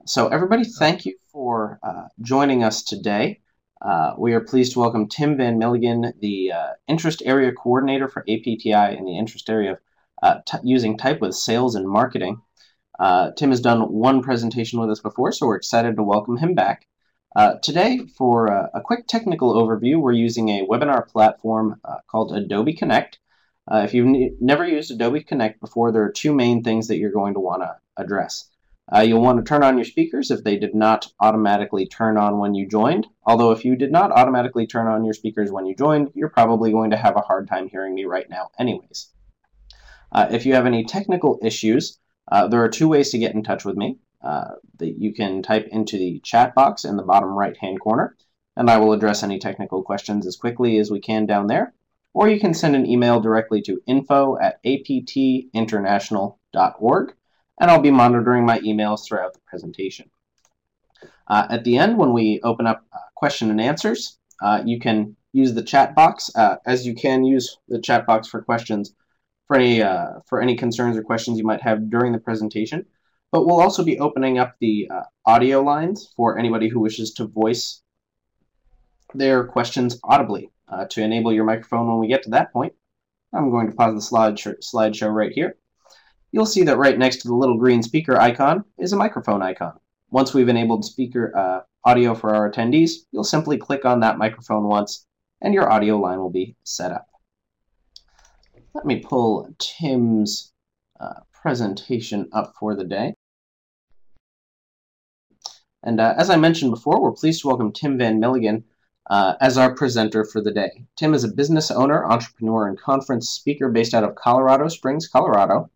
So, everybody, thank you for joining us today. We are pleased to welcome Tim Van Milligan, the Interest Area Coordinator for APTI in the interest area of using type with sales and marketing. Tim has done one presentation with us before, so we're excited to welcome him back. Today, for a quick technical overview, we're using a webinar platform called Adobe Connect. If you've never used Adobe Connect before, there are two main things that you're going to want to address. You'll want to turn on your speakers if they did not automatically turn on when you joined. Although if you did not automatically turn on your speakers when you joined, you're probably going to have a hard time hearing me right now anyways. If you have any technical issues, there are two ways to get in touch with me. That you can type into the chat box in the bottom right-hand corner, and I will address any technical questions as quickly as we can down there. Or you can send an email directly to info@aptinternational.org. And I'll be monitoring my emails throughout the presentation. At the end, when we open up question and answers, you can use the chat box, as you can use the chat box for questions for any concerns or questions you might have during the presentation. But we'll also be opening up the audio lines for anybody who wishes to voice their questions audibly. To enable your microphone when we get to that point, I'm going to pause the slideshow right here. You'll see that right next to the little green speaker icon is a microphone icon. Once we've enabled speaker audio for our attendees, you'll simply click on that microphone once, and your audio line will be set up. Let me pull Tim's presentation up for the day. And as I mentioned before, we're pleased to welcome Tim Van Milligan as our presenter for the day. Tim is a business owner, entrepreneur, and conference speaker based out of Colorado Springs, Colorado.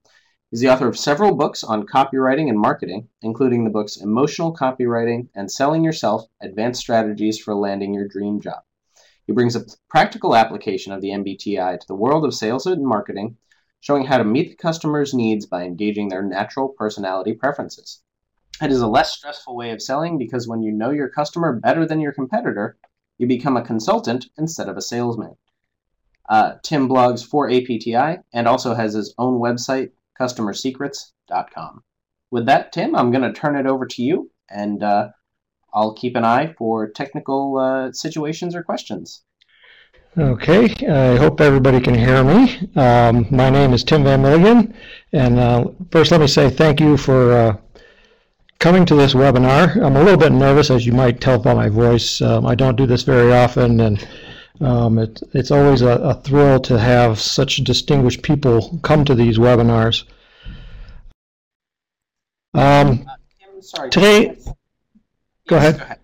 He's the author of several books on copywriting and marketing, including the books Emotional Copywriting and Selling Yourself, Advanced Strategies for Landing Your Dream Job. He brings a practical application of the MBTI to the world of sales and marketing, showing how to meet the customer's needs by engaging their natural personality preferences. It is a less stressful way of selling because when you know your customer better than your competitor, you become a consultant instead of a salesman. Tim blogs for APTI and also has his own website, customersecrets.com. With that, Tim, I'm going to turn it over to you, and I'll keep an eye for technical situations or questions. Okay, I hope everybody can hear me. My name is Tim Van Milligan, and first let me say thank you for coming to this webinar. I'm a little bit nervous, as you might tell by my voice. I don't do this very often, and it's always a thrill to have such distinguished people come to these webinars. Sorry. Today, go ahead.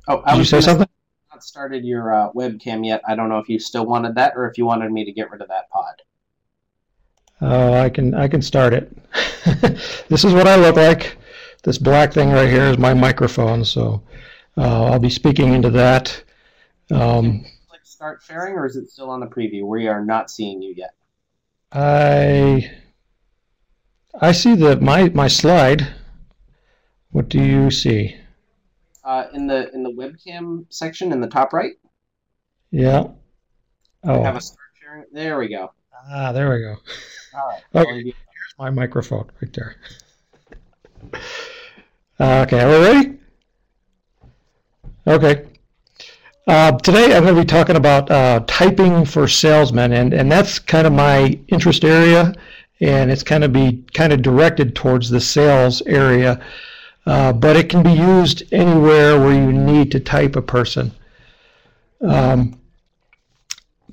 Oh, did you say something? Not started your webcam yet. I don't know if you still wanted that or if you wanted me to get rid of that pod. I can start it. This is what I look like. This black thing right here is my microphone, so I'll be speaking into that. Click start sharing, or is it still on the preview? We are not seeing you yet. I see my slide. What do you see? In the webcam section in the top right. Yeah. Oh. I have a start sharing. There we go. Ah, there we go. All right. Okay. Here's my microphone right there. Okay, are we ready? Okay. Today I'm going to be talking about typing for salesmen, and that's kind of my interest area, and it's kind of directed towards the sales area, but it can be used anywhere where you need to type a person.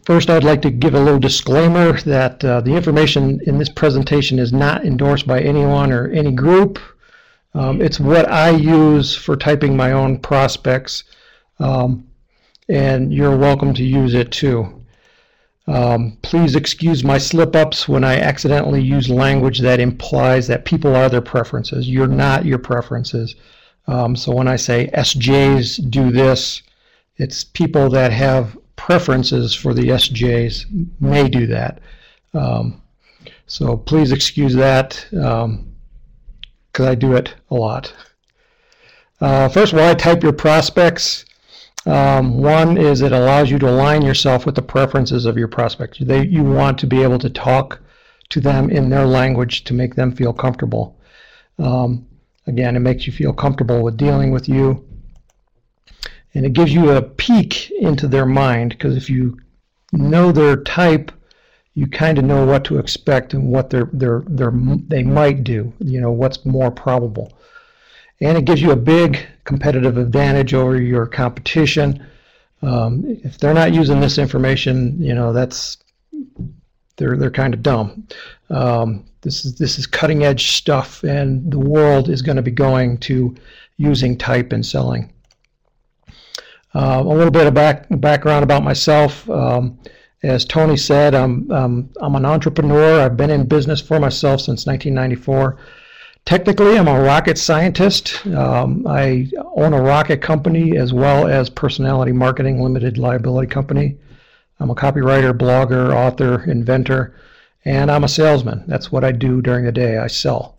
First, I'd like to give a little disclaimer that the information in this presentation is not endorsed by anyone or any group. It's what I use for typing my own prospects, and you're welcome to use it too. Please excuse my slip-ups when I accidentally use language that implies that people are their preferences. You're not your preferences. So when I say SJs do this, it's people that have preferences for the SJs may do that. So please excuse that, because I do it a lot. First of all, I type your prospects. One is it allows you to align yourself with the preferences of your prospects. You want to be able to talk to them in their language to make them feel comfortable. Again, it makes you feel comfortable with dealing with you. And it gives you a peek into their mind, because if you know their type, you kind of know what to expect and what they might do, what's more probable. And it gives you a big competitive advantage over your competition. If they're not using this information, they're kind of dumb. This is cutting edge stuff, and the world is going to be going to using type in selling. A little bit of background about myself. As Tony said, I'm an entrepreneur. I've been in business for myself since 1994. Technically, I'm a rocket scientist. I own a rocket company as well as Personality Marketing Limited Liability Company. I'm a copywriter, blogger, author, inventor, and I'm a salesman. That's what I do during the day. I sell.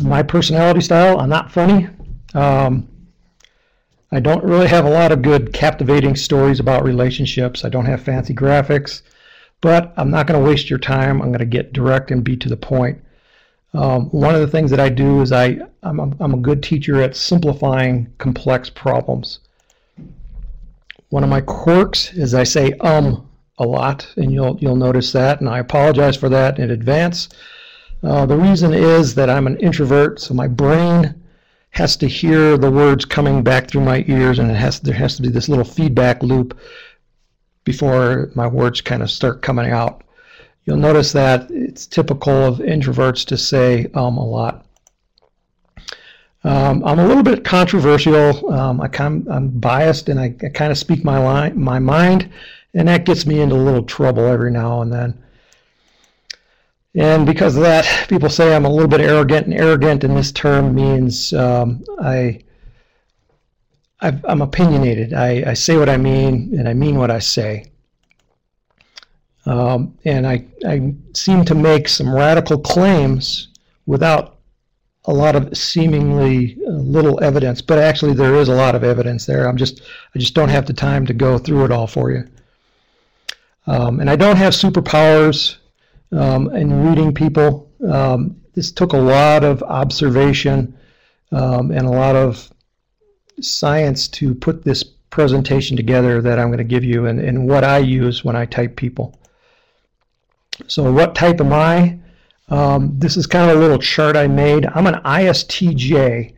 My personality style, I'm not funny. I don't really have a lot of good, captivating stories about relationships. I don't have fancy graphics, but I'm not going to waste your time. I'm going to get direct and be to the point. One of the things that I do is I'm a good teacher at simplifying complex problems. One of my quirks is I say a lot, and you'll notice that, and I apologize for that in advance. The reason is that I'm an introvert, so my brain has to hear the words coming back through my ears, and there has to be this little feedback loop before my words kind of start coming out. You'll notice that it's typical of introverts to say a lot. I'm a little bit controversial. I'm biased, and I kind of speak my mind, and that gets me into a little trouble every now and then. And because of that, people say I'm a little bit arrogant, and arrogant in this term means I'm opinionated. I say what I mean, and I mean what I say. And I seem to make some radical claims without a lot of seemingly little evidence, but actually there is a lot of evidence there. I just don't have the time to go through it all for you. And I don't have superpowers in reading people. This took a lot of observation and a lot of science to put this presentation together that I'm going to give you, and what I use when I type people. So what type am I? This is kind of a little chart I made. I'm an ISTJ,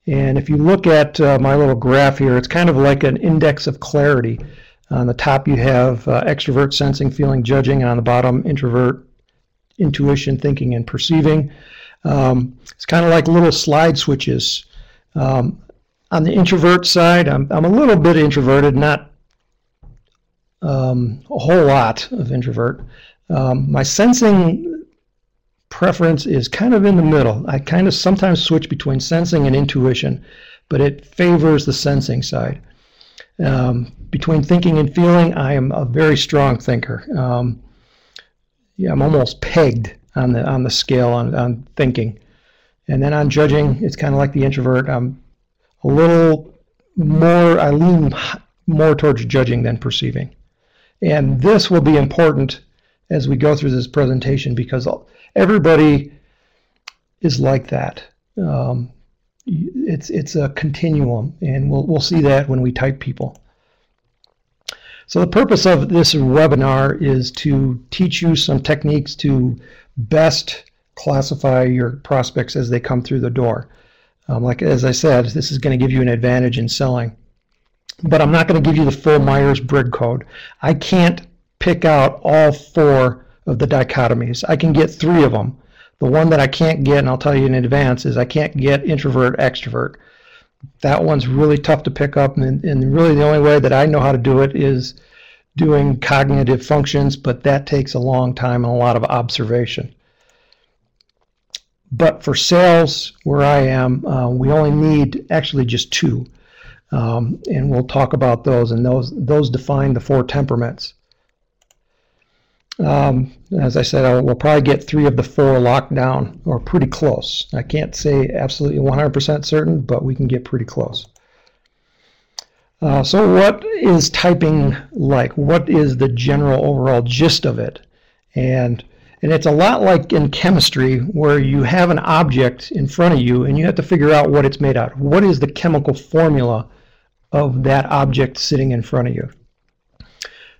and if you look at my little graph here, it's kind of like an index of clarity. On the top you have extrovert, sensing, feeling, judging. On the bottom, introvert, intuition, thinking, and perceiving. It's kind of like little slide switches. On the introvert side, I'm a little bit introverted, not a whole lot of introvert. My sensing preference is kind of in the middle. I kind of sometimes switch between sensing and intuition, but it favors the sensing side. Between thinking and feeling, I am a very strong thinker. I'm almost pegged on the scale on thinking. And then on judging, it's kind of like the introvert. I'm a little more, I lean more towards judging than perceiving. And this will be important as we go through this presentation, because everybody is like that. It's a continuum, and we'll see that when we type people. So the purpose of this webinar is to teach you some techniques to best classify your prospects as they come through the door. Like as I said, this is going to give you an advantage in selling. But I'm not going to give you the full Myers-Briggs code. I can't pick out all 4 of the dichotomies. I can get 3 of them. The one that I can't get, and I'll tell you in advance, is I can't get introvert, extrovert. That one's really tough to pick up, and really the only way that I know how to do it is doing cognitive functions, but that takes a long time and a lot of observation. But for sales, where I am, we only need actually just 2. And we'll talk about those, and those define the 4 temperaments. As I said, we'll probably get 3 of the 4 locked down, or pretty close. I can't say absolutely 100% certain, but we can get pretty close. So what is typing like? What is the general overall gist of it? And And it's a lot like in chemistry where you have an object in front of you and you have to figure out what it's made out of. What is the chemical formula of that object sitting in front of you?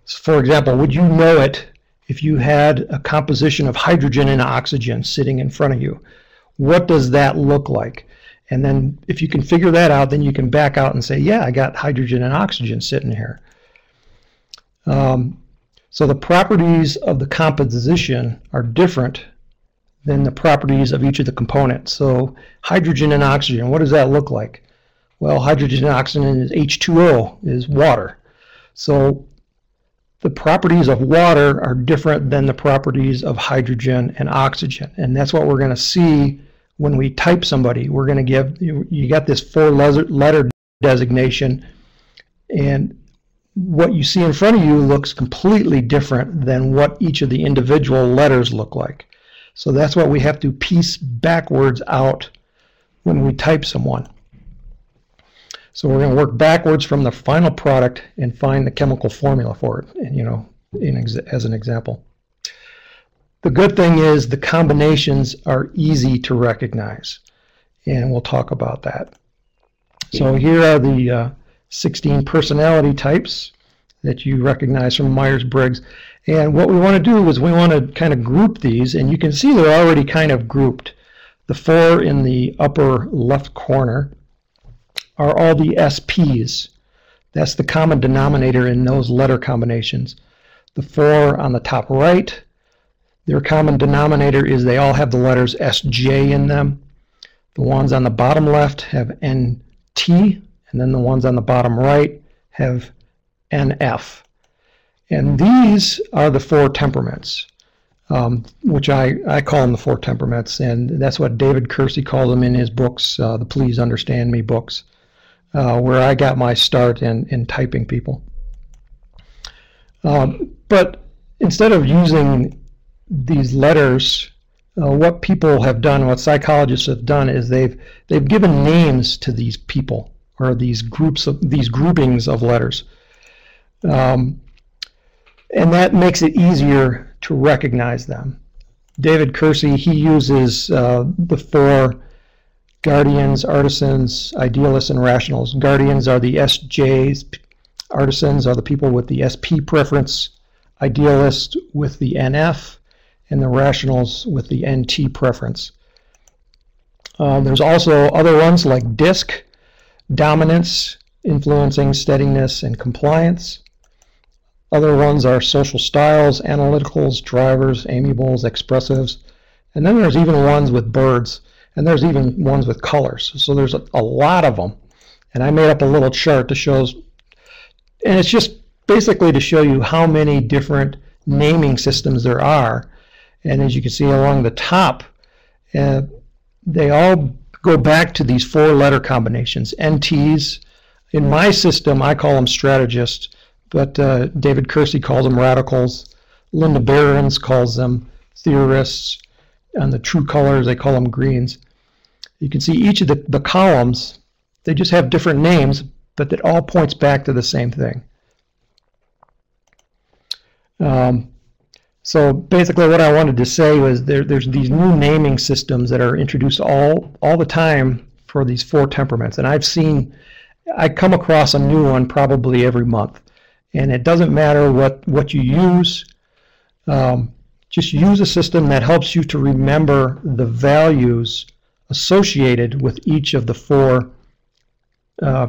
So for example, would you know it if you had a composition of hydrogen and oxygen sitting in front of you? What does that look like? And then if you can figure that out, then you can back out and say, yeah, I got hydrogen and oxygen sitting here. So the properties of the composition are different than the properties of each of the components. So hydrogen and oxygen, what does that look like? Well, hydrogen and oxygen is H2O, is water. So the properties of water are different than the properties of hydrogen and oxygen. And that's what we're going to see when we type somebody. We're going to give, you got this 4-letter designation, and what you see in front of you looks completely different than what each of the individual letters look like. So that's what we have to piece backwards out when we type someone. So we're going to work backwards from the final product and find the chemical formula for it, and, as an example. The good thing is the combinations are easy to recognize, and we'll talk about that. So here are the 16 personality types that you recognize from Myers-Briggs. And what we want to do is we want to kind of group these, and you can see they're already kind of grouped. The 4 in the upper left corner are all the SPs. That's the common denominator in those letter combinations. The 4 on the top right, their common denominator is they all have the letters SJ in them. The ones on the bottom left have NT, and then the ones on the bottom right have NF. And these are the 4 temperaments, which I call them the 4 temperaments, and that's what David Kersey called them in his books, the Please Understand Me books, where I got my start in typing people. But instead of using these letters, what people have done, what psychologists have done, is they've given names to these people, or these groupings of letters, and that makes it easier to recognize them. David Kersey, he uses the 4 guardians, artisans, idealists, and rationals. Guardians are the SJs, artisans are the people with the SP preference, idealists with the NF, and the rationals with the NT preference. There's also other ones like DISC, dominance, influencing, steadiness, and compliance. Other ones are social styles, analyticals, drivers, amiables, expressives. And then there's even ones with birds, and there's even ones with colors. So there's a lot of them. And I made up a little chart that shows, and it's just basically to show you how many different naming systems there are. And as you can see along the top, they all go back to these 4-letter combinations. NTs, in my system, I call them strategists, but David Kersey calls them radicals. Linda Behrens calls them theorists. And the true colors, they call them greens. You can see each of the columns, they just have different names, but it all points back to the same thing. So basically what I wanted to say was there's these new naming systems that are introduced all the time for these 4 temperaments. And I come across a new one probably every month. And it doesn't matter what you use. Just use a system that helps you to remember the values associated with each of the 4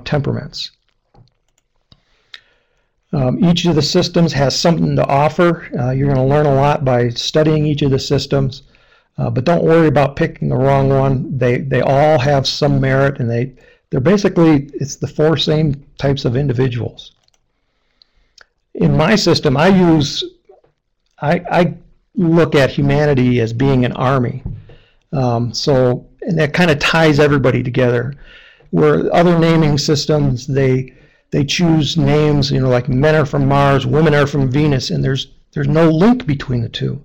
temperaments. Each of the systems has something to offer. You're going to learn a lot by studying each of the systems, but don't worry about picking the wrong one. They all have some merit, and they're basically, it's the 4 same types of individuals. In my system, I look at humanity as being an army. And that kind of ties everybody together. Where other naming systems, they choose names, like men are from Mars, women are from Venus, and there's no link between the two.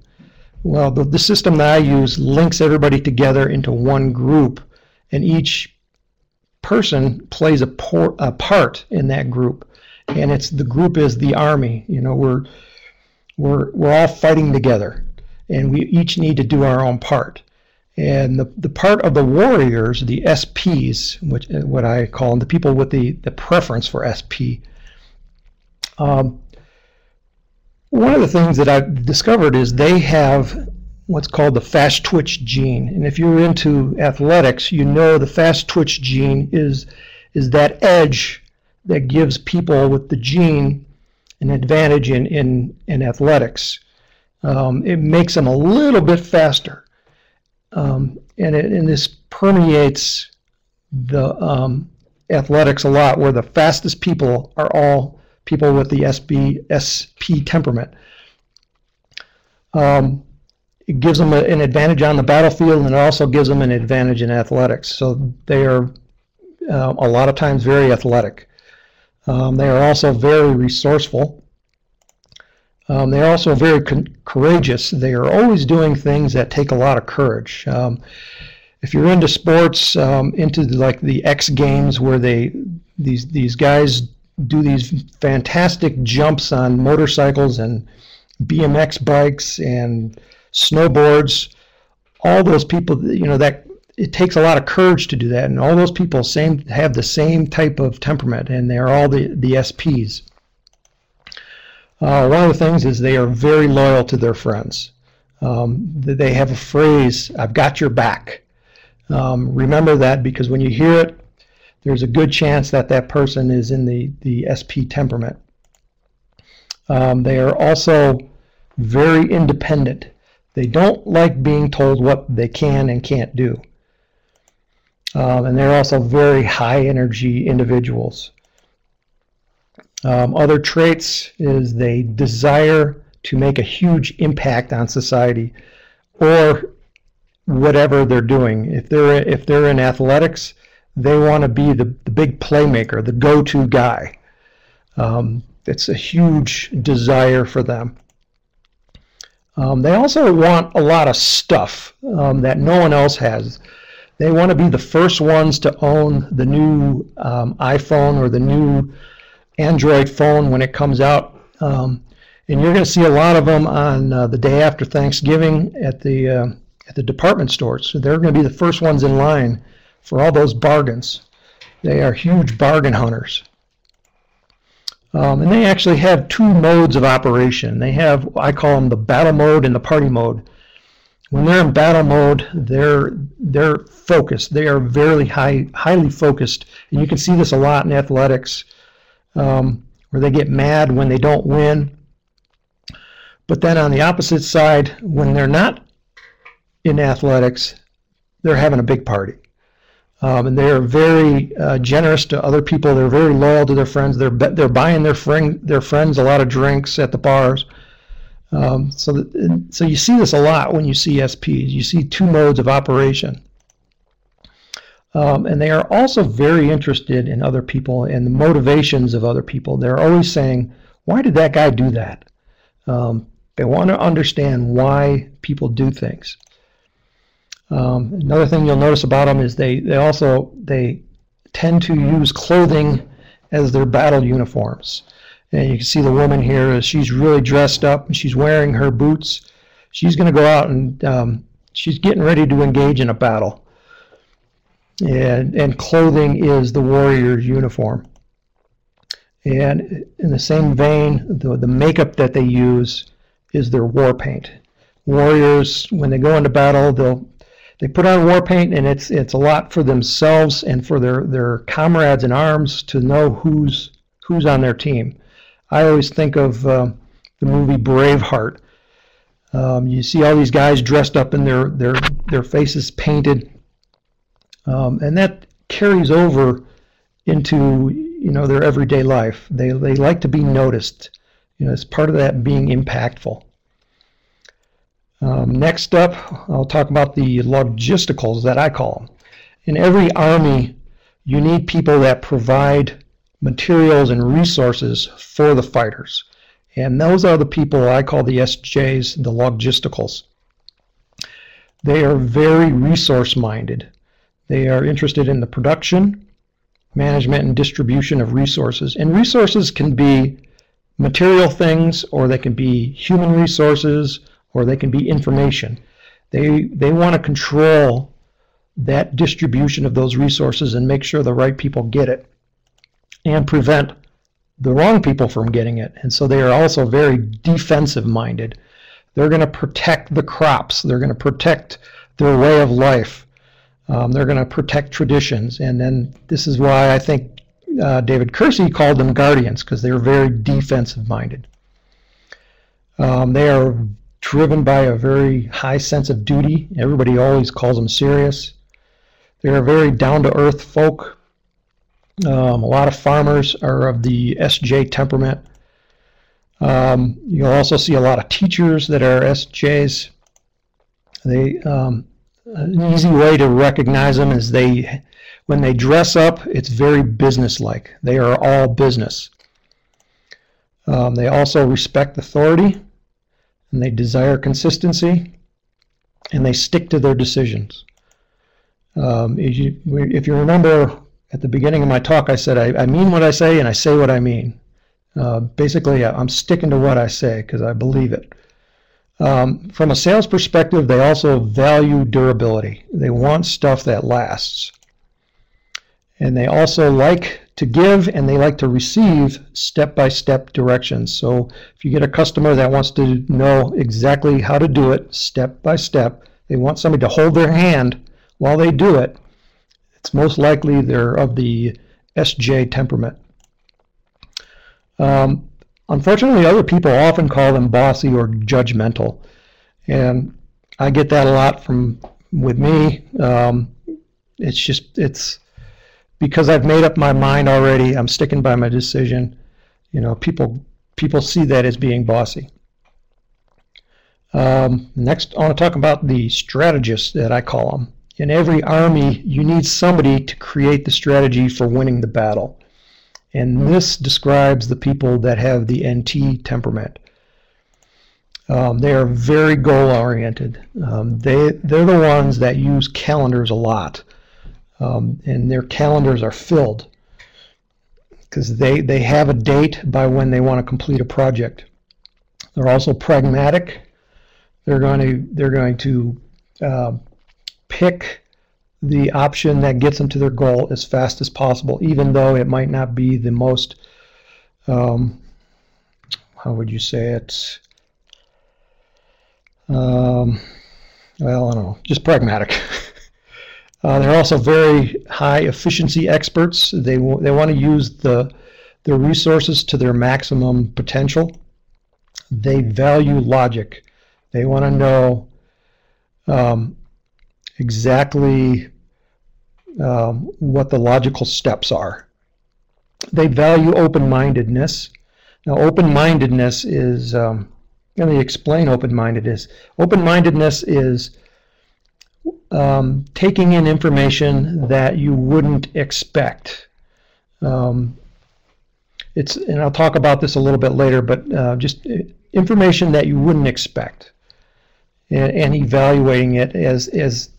Well, the system that I use links everybody together into one group, and each person plays a part in that group. And the group is the army. We're all fighting together. and we each need to do our own part. And the part of the warriors, the SPs, which what I call them, the people with the preference for SP. One of the things that I've discovered is they have what's called the fast twitch gene. And if you're into athletics, you know the fast twitch gene is that edge that gives people with the gene an advantage in athletics. It makes them a little bit faster. And this permeates the athletics a lot, where the fastest people are all people with the SP temperament. It gives them an advantage on the battlefield, and it also gives them an advantage in athletics. So they are a lot of times very athletic. They are also very resourceful. They are also very courageous. They are always doing things that take a lot of courage. If you're into sports, into like the X Games, where these guys do these fantastic jumps on motorcycles and BMX bikes and snowboards, all those people, that it takes a lot of courage to do that, and all those people have the same type of temperament, and they're all the SPs. One of the things is they are very loyal to their friends. They have a phrase, "I've got your back." Remember that, because when you hear it, there's a good chance that that person is in the SP temperament. They are also very independent. They don't like being told what they can and can't do. And they're also very high energy individuals. Other traits is they desire to make a huge impact on society or whatever they're doing. If they're in athletics, they want to be the big playmaker, the go-to guy. It's a huge desire for them. They also want a lot of stuff that no one else has. They want to be the first ones to own the new iPhone or the new Android phone when it comes out. And you're going to see a lot of them on the day after Thanksgiving at the department stores. So they're going to be the first ones in line for all those bargains. They are huge bargain hunters. And they actually have two modes of operation. They have, I call them the battle mode and the party mode. When they're in battle mode, they're focused. They are very highly focused. And you can see this a lot in athletics, where they get mad when they don't win. But then on the opposite side, when they're not in athletics, they're having a big party. And they are very generous to other people. They're very loyal to their friends. They're buying their friends a lot of drinks at the bars. So you see this a lot when you see SPs. You see two modes of operation. And they are also very interested in other people and the motivations of other people. They're always saying, why did that guy do that? They want to understand why people do things. Another thing you'll notice about them is they tend to use clothing as their battle uniforms. And you can see the woman here, as she's really dressed up and she's wearing her boots. She's going to go out and she's getting ready to engage in a battle. And clothing is the warrior's uniform. And in the same vein, the makeup that they use is their war paint. Warriors, when they go into battle, they put on war paint, and it's a lot for themselves and for their comrades in arms to know who's on their team. I always think of the movie Braveheart. You see all these guys dressed up in their faces painted, and that carries over into their everyday life. They like to be noticed. It's part of that being impactful. Next up, I'll talk about the logisticals that I call them. In every army, you need people that provide materials and resources for the fighters. And those are the people I call the SJs, the logisticals. They are very resource-minded. They are interested in the production, management, and distribution of resources. And resources can be material things, or they can be human resources, or they can be information. They want to control that distribution of those resources and make sure the right people get it and prevent the wrong people from getting it. And so they are also very defensive minded. They're going to protect the crops. They're going to protect their way of life. They're going to protect traditions. And then this is why I think David Kersey called them guardians, because they're very defensive minded. They are driven by a very high sense of duty. Everybody always calls them serious. They're very down-to-earth folk. A lot of farmers are of the SJ temperament. You'll also see a lot of teachers that are SJs. An easy way to recognize them is when they dress up, it's very businesslike. They are all business. They also respect authority, and they desire consistency, and they stick to their decisions. If you remember at the beginning of my talk, I said I mean what I say and I say what I mean. Basically, I'm sticking to what I say because I believe it. From a sales perspective, they also value durability. They want stuff that lasts. And they also like to give and they like to receive step-by-step directions. So if you get a customer that wants to know exactly how to do it step by step, they want somebody to hold their hand while they do it, it's most likely they're of the SJ temperament. Unfortunately, other people often call them bossy or judgmental, and I get that a lot with me. It's because I've made up my mind already. I'm sticking by my decision. People see that as being bossy. Next, I want to talk about the strategists that I call them. In every army, you need somebody to create the strategy for winning the battle. And this describes the people that have the NT temperament. They are very goal-oriented. They're the ones that use calendars a lot. And their calendars are filled because they have a date by when they want to complete a project. They're also pragmatic. They're going to pick the option that gets them to their goal as fast as possible, even though it might not be the most, how would you say it? Well, I don't know, just pragmatic. They're also very high efficiency experts. They want to use the resources to their maximum potential. They value logic. They want to know exactly what the logical steps are. They value open-mindedness. Now, open-mindedness is, let me explain open-mindedness. Open-mindedness is taking in information that you wouldn't expect. And I'll talk about this a little bit later, but just information that you wouldn't expect, and evaluating it as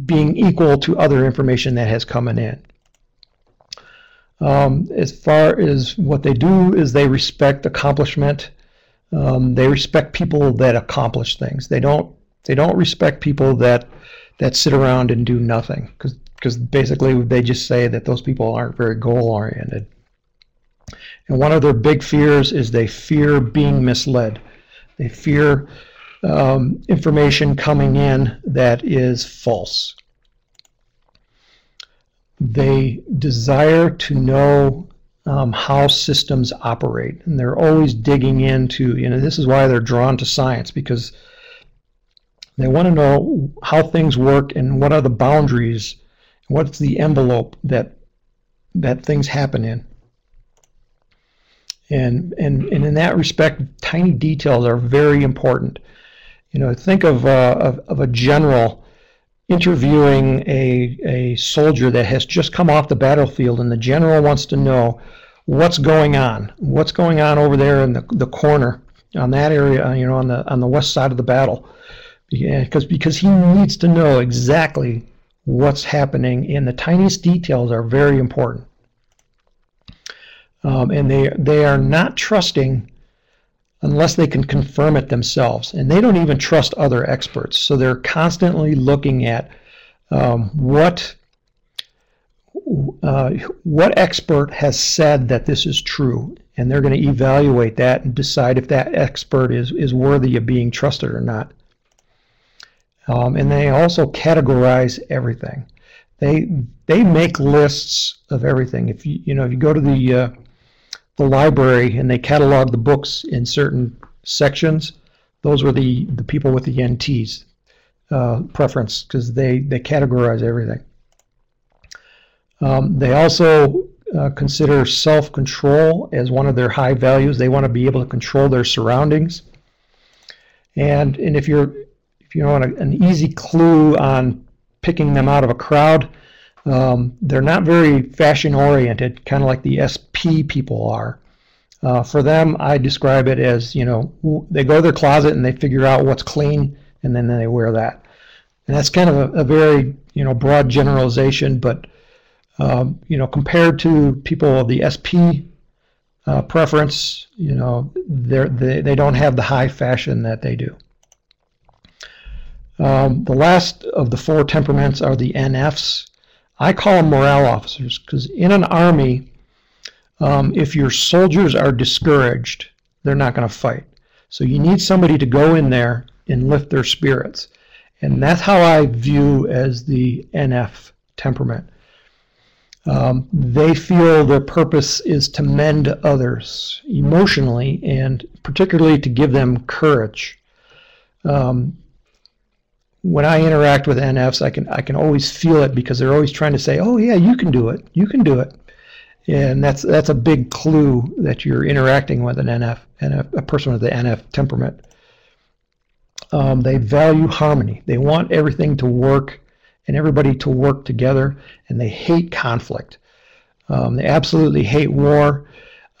being equal to other information that has come in. As far as what they do is they respect accomplishment. They respect people that accomplish things. They don't respect people that sit around and do nothing, because basically they just say that those people aren't very goal-oriented. And one of their big fears is they fear being misled. They fear information coming in that is false. They desire to know how systems operate, and they're always digging into, this is why they're drawn to science, because they want to know how things work and what are the boundaries, what's the envelope that things happen in. And in that respect, tiny details are very important. Think of a general interviewing a soldier that has just come off the battlefield, and the general wants to know what's going on over there in the corner on that area, on the west side of the battle, because he needs to know exactly what's happening, and the tiniest details are very important. And they are not trusting unless they can confirm it themselves. And they don't even trust other experts. So they're constantly looking at what expert has said that this is true. And they're going to evaluate that and decide if that expert is worthy of being trusted or not. And they also categorize everything. They make lists of everything. If you go to the library and they catalog the books in certain sections, those were the people with the NTs preference, because they categorize everything. They also consider self-control as one of their high values. They want to be able to control their surroundings. And if you want an easy clue on picking them out of a crowd, they're not very fashion-oriented, kind of like the SP people are. For them, I describe it as, they go to their closet and they figure out what's clean, and then they wear that. And that's kind of a very, broad generalization, but, compared to people of the SP preference, they don't have the high fashion that they do. The last of the 4 temperaments are the NFs. I call them morale officers, because in an army, if your soldiers are discouraged, they're not going to fight. So you need somebody to go in there and lift their spirits. And that's how I view as the NF temperament. They feel their purpose is to mend others emotionally, and particularly to give them courage. When I interact with NFs, I can always feel it, because they're always trying to say, "Oh yeah, you can do it. You can do it." And that's a big clue that you're interacting with an NF and a person with the NF temperament. They value harmony. They want everything to work and everybody to work together, and they hate conflict. They absolutely hate war,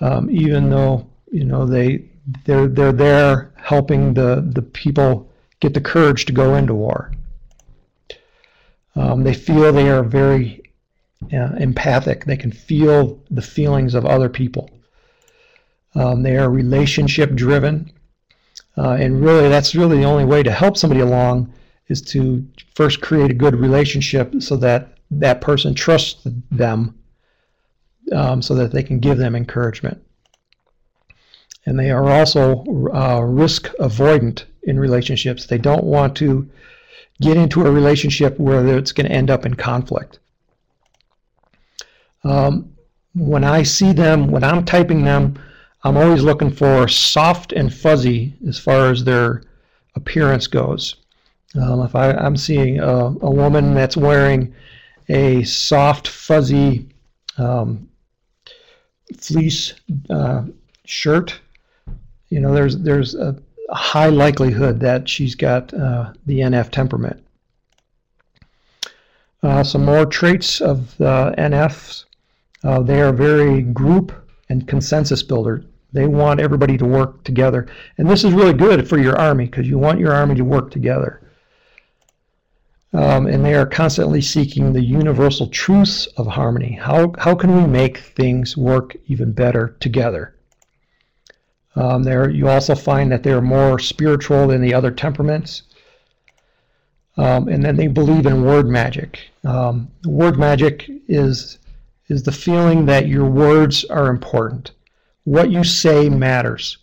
even though they're there helping the people get the courage to go into war. They feel they are very empathic. They can feel the feelings of other people. They are relationship driven, and really that's really the only way to help somebody along, is to first create a good relationship so that that person trusts them, so that they can give them encouragement. And they are also risk avoidant in relationships. They don't want to get into a relationship where it's going to end up in conflict. When I see them, when I'm typing them, I'm always looking for soft and fuzzy as far as their appearance goes. If I'm seeing a woman that's wearing a soft, fuzzy fleece shirt, there's a high likelihood that she's got the NF temperament. Some more traits of the NFs. They are very group and consensus builder. They want everybody to work together. And this is really good for your army, because you want your army to work together. And they are constantly seeking the universal truths of harmony. How can we make things work even better together? You also find that they're more spiritual than the other temperaments. And then they believe in word magic. Word magic is the feeling that your words are important. What you say matters.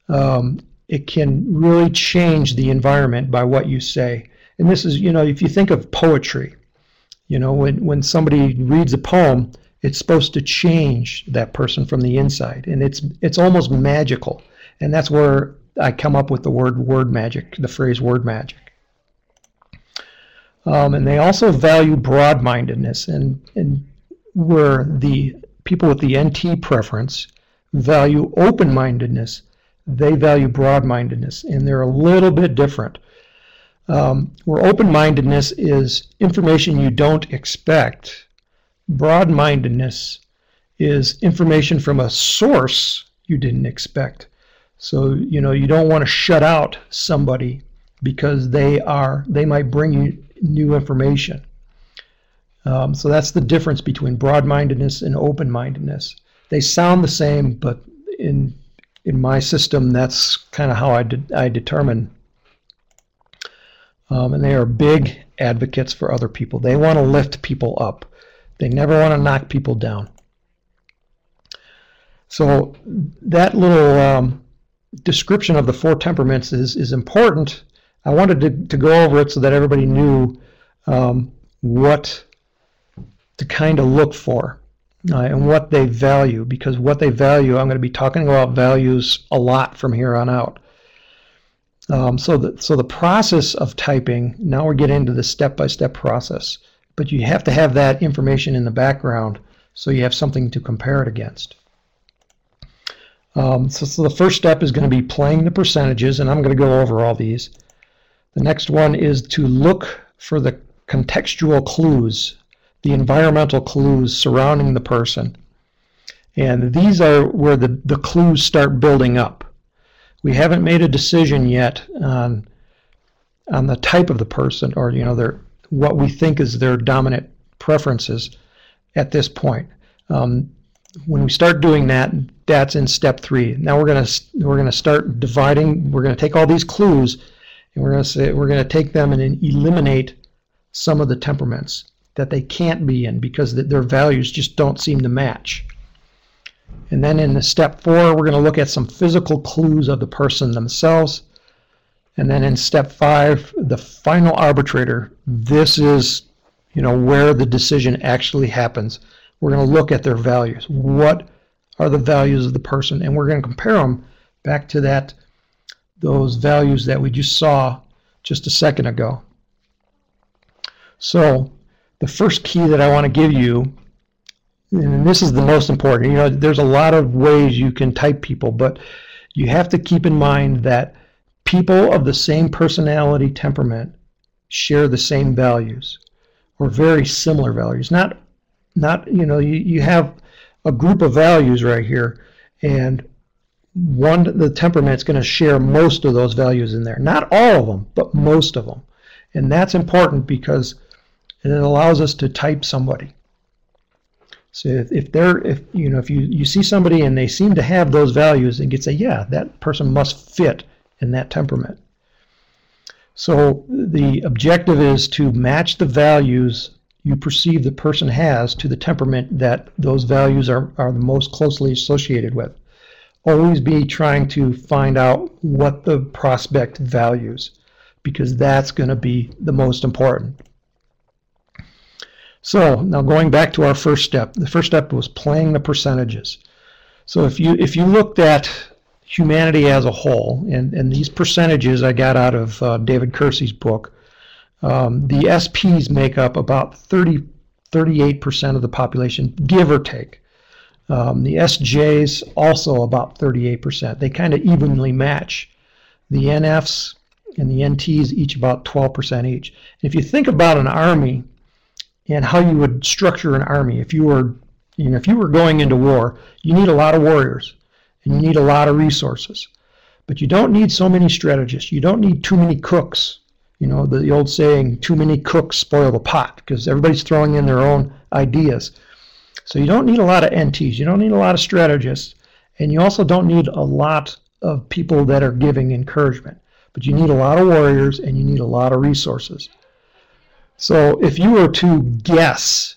It can really change the environment by what you say. And this is, if you think of poetry, when somebody reads a poem, it's supposed to change that person from the inside. And it's almost magical. And that's where I come up with the word magic, the phrase word magic. And they also value broad-mindedness, and where the people with the NT preference value open-mindedness, they value broad-mindedness, and they're a little bit different. Where open-mindedness is information you don't expect, broad-mindedness is information from a source you didn't expect. So, you don't want to shut out somebody because they might bring you new information. So that's the difference between broad-mindedness and open-mindedness. They sound the same, but in in my system, that's kind of how I determine. And they are big advocates for other people. They want to lift people up. They never want to knock people down. So that little description of the 4 temperaments is important. I wanted to go over it so that everybody knew what to kind of look for and what they value, because what they value, I'm going to be talking about values a lot from here on out. So the process of typing, now we're getting into the step-by-step process, but you have to have that information in the background so you have something to compare it against. So the first step is going to be playing the percentages, and I'm going to go over all these. The next one is to look for the contextual clues, the environmental clues surrounding the person. And these are where the clues start building up. We haven't made a decision yet on the type of the person, or what we think is their dominant preferences at this point. When we start doing that, that's in step 3. Now we're going to start dividing. We're going to take all these clues, and we're going to take them and eliminate some of the temperaments that they can't be in because their values just don't seem to match. And then in the step 4, we're going to look at some physical clues of the person themselves. And then in step 5, the final arbitrator. This is, where the decision actually happens. We're going to look at their values. What are the values of the person? And we're going to compare them back to those values that we just saw just a second ago. So the first key that I want to give you, and this is the most important, there's a lot of ways you can type people, but you have to keep in mind that people of the same personality temperament share the same values or very similar values. Not you have a group of values right here, and the temperament's going to share most of those values in there. Not all of them, but most of them. And that's important because it allows us to type somebody. So if you see somebody and they seem to have those values, and you can say, yeah, that person must fit in that temperament. So the objective is to match the values you perceive the person has to the temperament that those values are the most closely associated with. Always be trying to find out what the prospect values, because that's going to be the most important. So now going back to our first step, the first step was playing the percentages. So if you looked at humanity as a whole, and these percentages I got out of David Kersey's book, the SPs make up about 38% of the population, give or take. The SJs also about 38%. They kind of evenly match. The NFs and the NTs each about 12% each. And if you think about an army and how you would structure an army, if you were going into war, you need a lot of warriors and you need a lot of resources. But you don't need so many strategists. You don't need too many cooks. The old saying, too many cooks spoil the pot, because everybody's throwing in their own ideas. So you don't need a lot of NTs. You don't need a lot of strategists. And you also don't need a lot of people that are giving encouragement. But you need a lot of warriors and you need a lot of resources. So if you were to guess,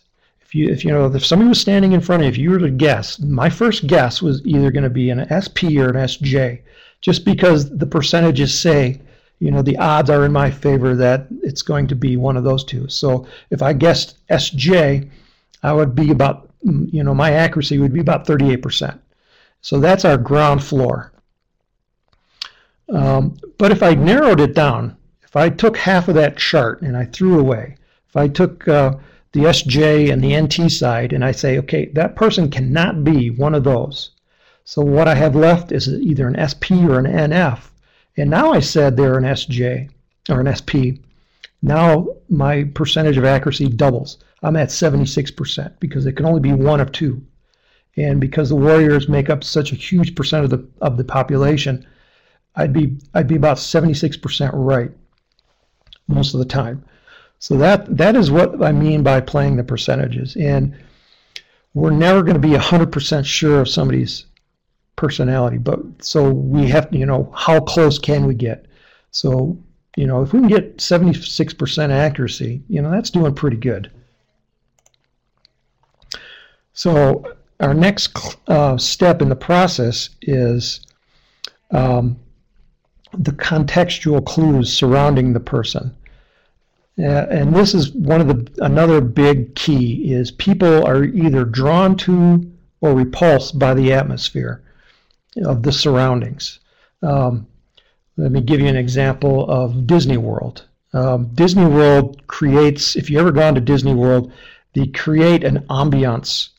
if somebody was standing in front of you, if you were to guess, my first guess was either going to be an SP or an SJ, just because the percentages say, the odds are in my favor that it's going to be one of those two. So if I guessed SJ, I would be about, my accuracy would be about 38%. So that's our ground floor. But if I narrowed it down, if I took half of that chart and I threw away, if I took the SJ and the NT side and I say, okay, that person cannot be one of those. So what I have left is either an SP or an NF. And now I said they're an SJ or an SP. Now my percentage of accuracy doubles. I'm at 76% because it can only be one of two. And because the warriors make up such a huge percent of the population, I'd be about 76% right most of the time. So that is what I mean by playing the percentages. And we're never going to be 100% sure of somebody's personality. But so we have to, how close can we get? So, if we can get 76% accuracy, that's doing pretty good. So our next step in the process is the contextual clues surrounding the person. And this is another big key is people are either drawn to or repulsed by the atmosphere of the surroundings. Let me give you an example of Disney World. Disney World creates, if you've ever gone to Disney World, they create an ambiance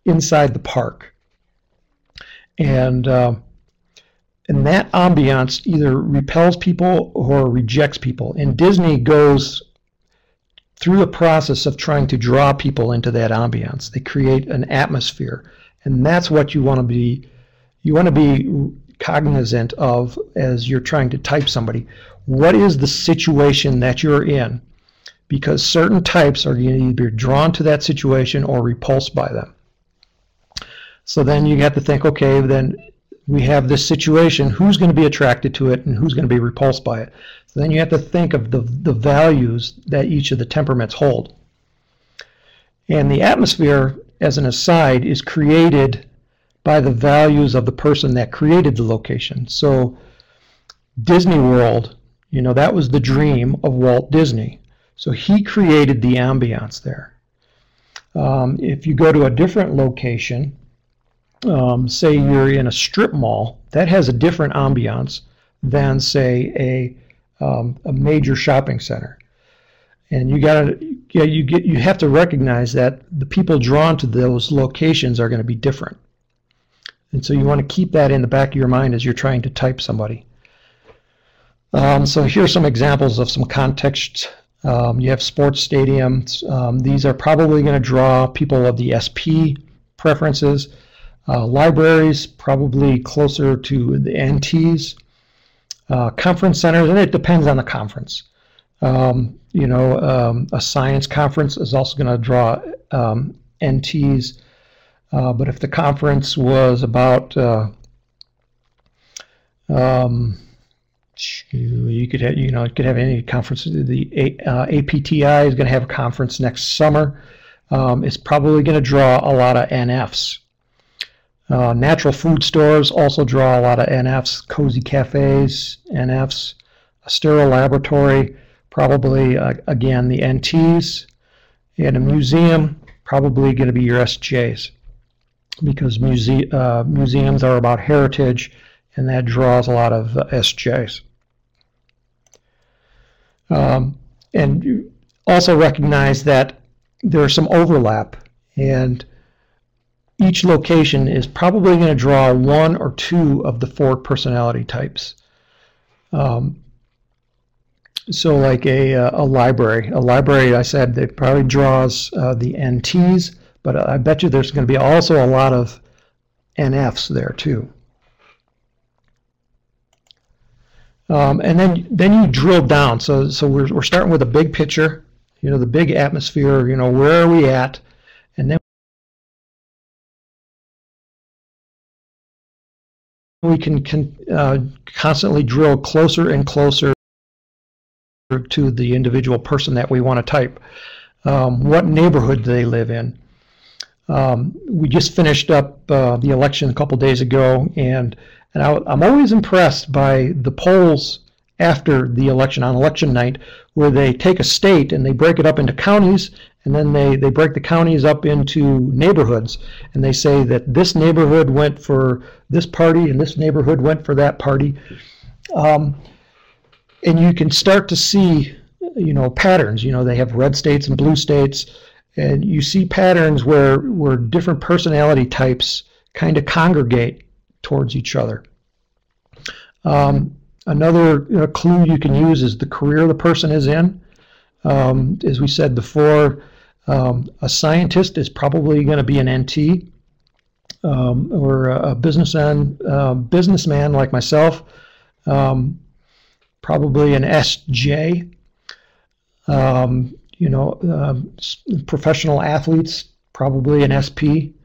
inside the park. And that ambiance either repels people or rejects people. And Disney goes through the process of trying to draw people into that ambiance. They create an atmosphere. And that's what you want to be cognizant of as you're trying to type somebody. What is the situation that you're in? Because certain types are going to either be drawn to that situation or repulsed by them. So then you have to think, okay, then we have this situation, who's going to be attracted to it and who's going to be repulsed by it? So then you have to think of the values that each of the temperaments hold. And the atmosphere, as an aside, is created by the values of the person that created the location. So Disney World, that was the dream of Walt Disney. So he created the ambiance there. If you go to a different location, say you're in a strip mall, that has a different ambiance than, say, a major shopping center. And you have to recognize that the people drawn to those locations are going to be different. And so you want to keep that in the back of your mind as you're trying to type somebody. So here's some examples of some context. You have sports stadiums. These are probably going to draw people of the SP preferences. Libraries, probably closer to the NTs. Conference centers, and it depends on the conference. A science conference is also going to draw NTs. But if the conference was about, you could have any conference. The APTI is going to have a conference next summer. It's probably going to draw a lot of NFs. Natural food stores also draw a lot of NFs. Cozy cafes, NFs. A sterile laboratory, probably, again, the NTs. And a museum, probably going to be your SJs. Because museums are about heritage, and that draws a lot of SJs. And you also recognize that there's some overlap, and each location is probably going to draw one or two of the four personality types. So like a library, I said, it probably draws the NTs, but I bet you there's going to be also a lot of NFs there too. And then you drill down. So we're starting with a big picture, the big atmosphere, where are we at? And then we can constantly drill closer and closer to the individual person that we want to type. What neighborhood do they live in? We just finished up the election a couple days ago, and I'm always impressed by the polls after the election, on election night, where they take a state and they break it up into counties, and then they break the counties up into neighborhoods, and they say that this neighborhood went for this party and this neighborhood went for that party. And you can start to see, patterns. They have red states and blue states, and you see patterns where different personality types kind of congregate towards each other. Another clue you can use is the career the person is in. As we said before, a scientist is probably going to be an NT, or a businessman like myself, probably an SJ. Professional athletes, probably an SP.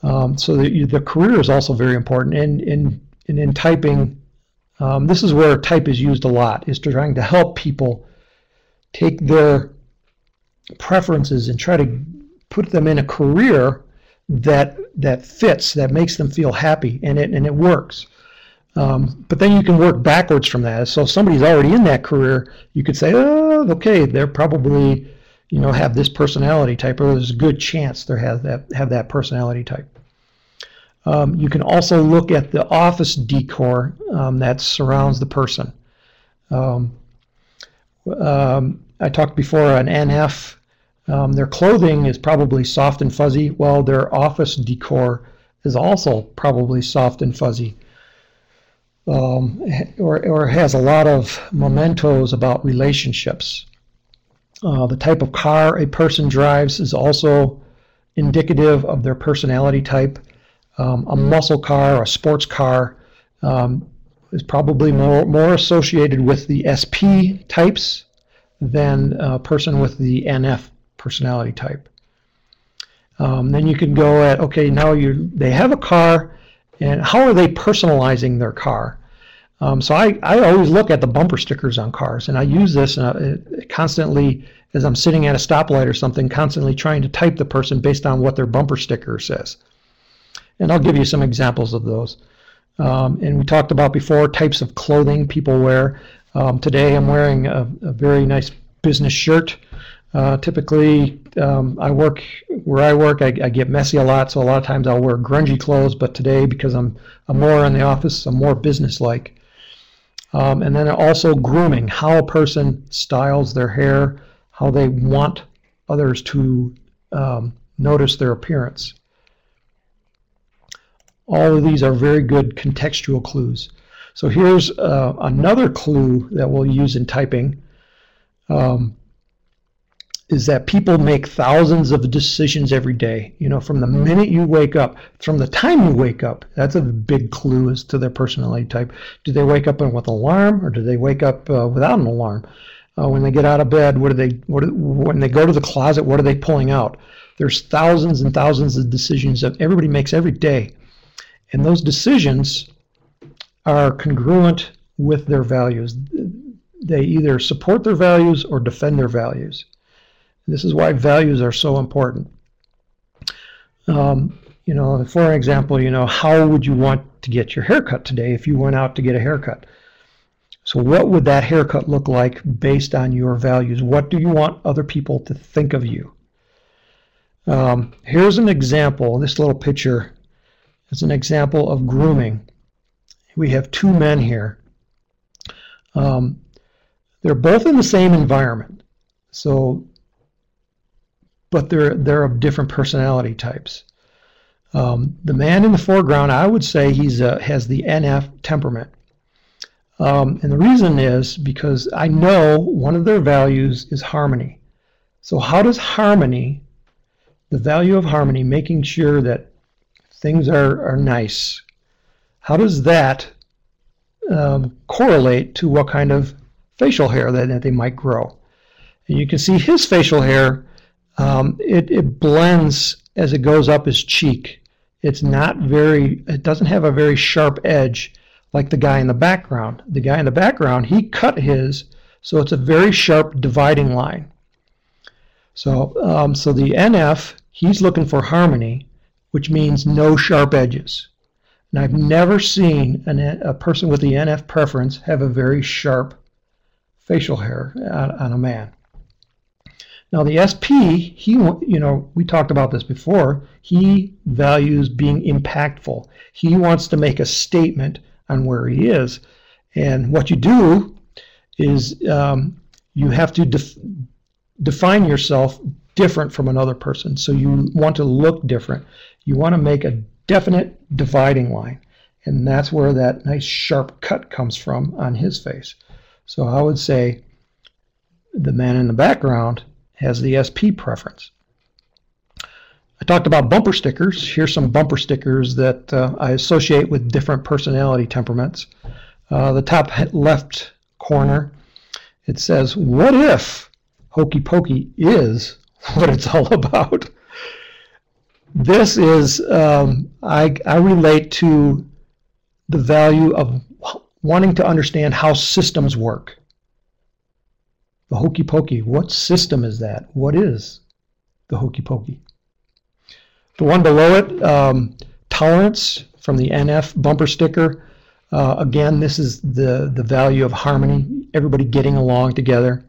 So the career is also very important. And in typing, this is where type is used a lot, is trying to help people take their preferences and try to put them in a career that fits, that makes them feel happy, and it works. But then you can work backwards from that. So if somebody's already in that career, you could say, oh, okay, they're probably, have this personality type, or there's a good chance they have that personality type. You can also look at the office decor that surrounds the person. I talked before on NF. Their clothing is probably soft and fuzzy, while their office decor is also probably soft and fuzzy. Or has a lot of mementos about relationships. The type of car a person drives is also indicative of their personality type. A muscle car, a sports car, is probably more associated with the SP types than a person with the NF personality type. Then you can go at, okay, now they have a car, and how are they personalizing their car? So I always look at the bumper stickers on cars, and I use this constantly as I'm sitting at a stoplight or something, constantly trying to type the person based on what their bumper sticker says. And I'll give you some examples of those. And we talked about before types of clothing people wear. Today I'm wearing a very nice business shirt. Typically, where I work, I get messy a lot, so a lot of times I'll wear grungy clothes, but today, because I'm more in the office, I'm more business-like. And then also grooming, how a person styles their hair, how they want others to notice their appearance. All of these are very good contextual clues. So here's another clue that we'll use in typing, is that people make thousands of decisions every day. From the minute you wake up, from the time you wake up, that's a big clue as to their personality type. Do they wake up with an alarm, or do they wake up without an alarm? When they get out of bed, when they go to the closet, what are they pulling out? There's thousands and thousands of decisions that everybody makes every day. And those decisions are congruent with their values. They either support their values or defend their values. This is why values are so important. For example, how would you want to get your haircut today if you went out to get a haircut? So what would that haircut look like based on your values? What do you want other people to think of you? Here's an example. This little picture is an example of grooming. We have two men here. They're both in the same environment. But they're of different personality types. The man in the foreground, I would say has the NF temperament. And the reason is because I know one of their values is harmony. So how does harmony, the value of harmony, making sure that things are nice, how does that correlate to what kind of facial hair that they might grow? And you can see his facial hair, it blends as it goes up his cheek. It doesn't have a very sharp edge like the guy in the background. The guy in the background, he cut his, so it's a very sharp dividing line. So the NF, he's looking for harmony, which means no sharp edges. And I've never seen a person with the NF preference have a very sharp facial hair on a man. Now the SP, we talked about this before, he values being impactful. He wants to make a statement on where he is. And what you do is you have to define yourself different from another person. So you want to look different. You want to make a definite dividing line. And that's where that nice sharp cut comes from on his face. So I would say the man in the background has the SP preference. I talked about bumper stickers. Here's some bumper stickers that I associate with different personality temperaments. The top left corner, it says, "What if hokey pokey is what it's all about?" This is, I relate to the value of wanting to understand how systems work. The hokey pokey, what system is that? What is the hokey pokey? The one below it, tolerance from the NF bumper sticker. Again, this is the value of harmony, everybody getting along together.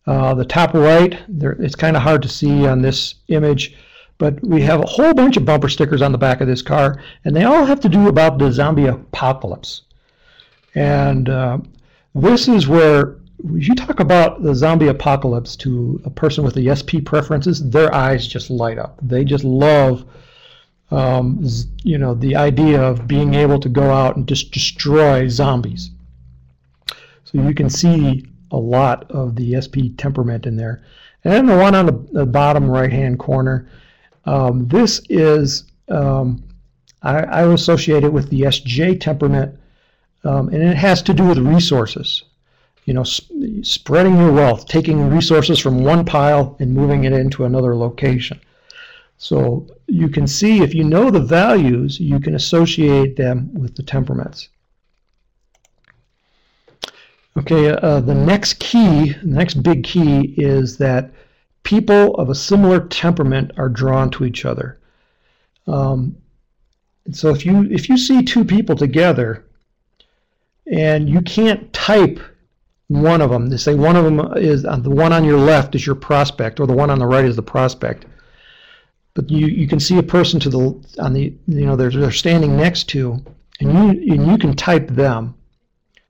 The top right, it's kind of hard to see on this image, but we have a whole bunch of bumper stickers on the back of this car, and they all have to do about the zombie apocalypse. And this is where, if you talk about the zombie apocalypse to a person with the SP preferences, their eyes just light up. They just love, the idea of being able to go out and just destroy zombies. So you can see a lot of the SP temperament in there. And then the one on the bottom right-hand corner, this is, I associate it with the SJ temperament, and it has to do with resources. Spreading your wealth, taking resources from one pile and moving it into another location. So you can see, if you know the values, you can associate them with the temperaments. Okay, the next big key is that people of a similar temperament are drawn to each other. So if you see two people together and you can't type one of them, they say one of them is the one on your left is your prospect, or the one on the right is the prospect. But you can see a person they're standing next to, and you can type them.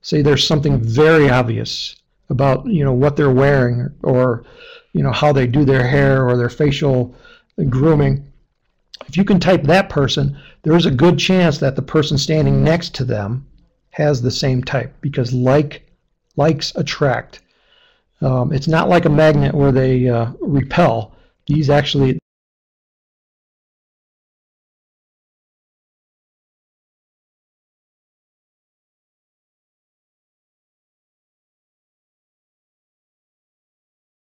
Say there's something very obvious about what they're wearing, or how they do their hair or their facial grooming. If you can type that person, there is a good chance that the person standing next to them has the same type, because likes attract. It's not like a magnet where they repel. These actually